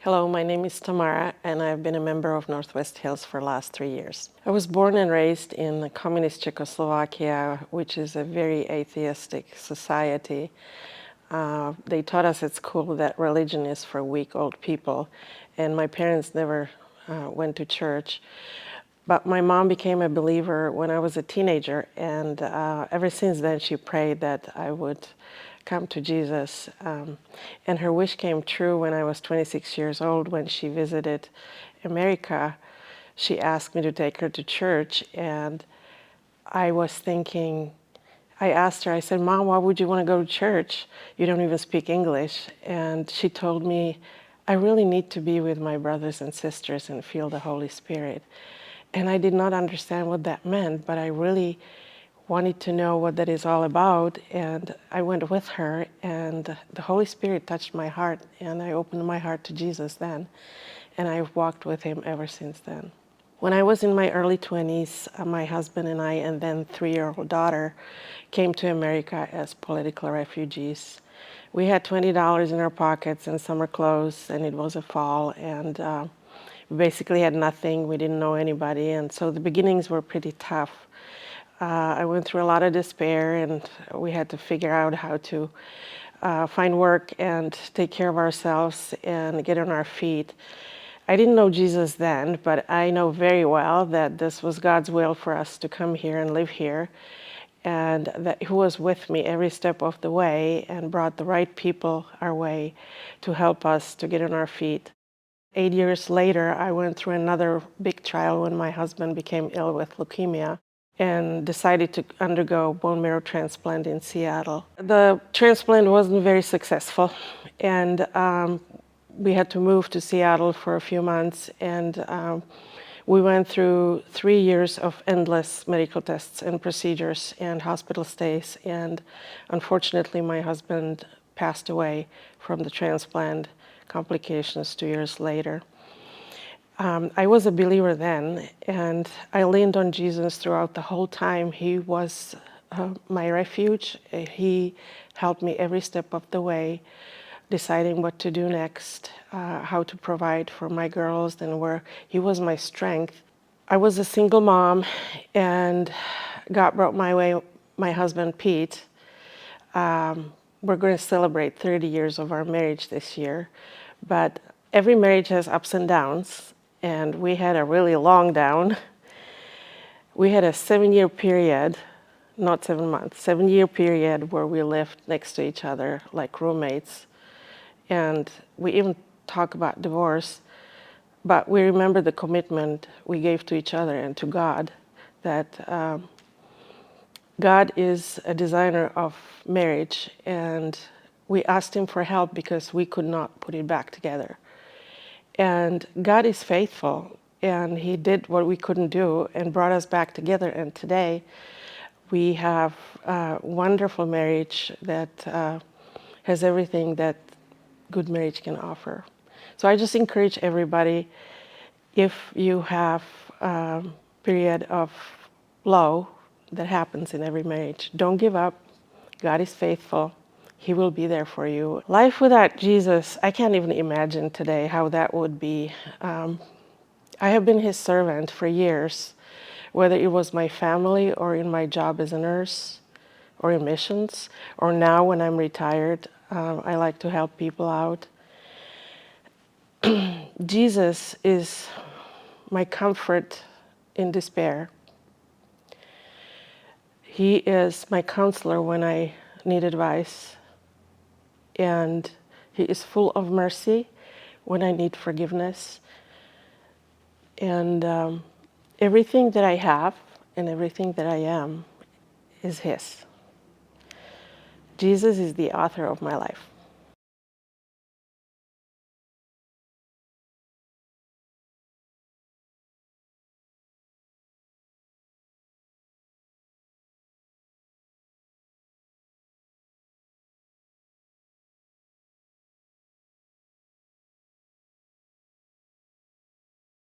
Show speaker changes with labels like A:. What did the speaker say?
A: Hello, my name is Tamara, and I've been a member of Northwest Hills for the last 3 years. I was born and raised in communist Czechoslovakia, which is a very atheistic society. They taught us at school that religion is for weak old people, and my parents never went to church. But my mom became a believer when I was a teenager, and ever since then she prayed that I would come to Jesus. And her wish came true when I was 26 years old. When she visited America, she asked me to take her to church, and I was thinking, I asked her, I said, "Mom, why would you want to go to church? You don't even speak English." And she told me, "I really need to be with my brothers and sisters and feel the Holy Spirit." And I did not understand what that meant, but I really wanted to know what that is all about. And I went with her, and the Holy Spirit touched my heart, and I opened my heart to Jesus then. And I've walked with him ever since then. When I was in my early 20s, my husband and I, and then 3-year-old daughter, came to America as political refugees. We had $20 in our pockets and summer clothes, and it was a fall, and we basically had nothing. We didn't know anybody, and so the beginnings were pretty tough. I went through a lot of despair, and we had to figure out how to find work and take care of ourselves and get on our feet. I didn't know Jesus then, but I know very well that this was God's will for us to come here and live here, and that He was with me every step of the way and brought the right people our way to help us to get on our feet. 8 years later, I went through another big trial when my husband became ill with leukemia and decided to undergo bone marrow transplant in Seattle. The transplant wasn't very successful, and we had to move to Seattle for a few months, and we went through 3 years of endless medical tests and procedures and hospital stays, and unfortunately my husband passed away from the transplant complications 2 years later. I was a believer then, and I leaned on Jesus throughout the whole time. He was my refuge. He helped me every step of the way, deciding what to do next, how to provide for my girls, and where He was my strength. I was a single mom, and God brought my way my husband, Pete. We're going to celebrate 30 years of our marriage this year, but every marriage has ups and downs, and we had a really long down. We had a 7-year period, not 7 months, 7-year period where we lived next to each other like roommates, and we even talk about divorce, but we remember the commitment we gave to each other and to God, that God is a designer of marriage, and we asked Him for help because we could not put it back together. And God is faithful, and He did what we couldn't do and brought us back together. And today we have a wonderful marriage that has everything that good marriage can offer. So I just encourage everybody, if you have a period of low that happens in every marriage, don't give up. God is faithful. He will be there for you. Life without Jesus, I can't even imagine today how that would be. I have been His servant for years, whether it was my family or in my job as a nurse or in missions, or now when I'm retired, I like to help people out. Jesus is my comfort in despair. He is my counselor when I need advice, and He is full of mercy when I need forgiveness. And everything that I have and everything that I am is His. Jesus is the author of my life.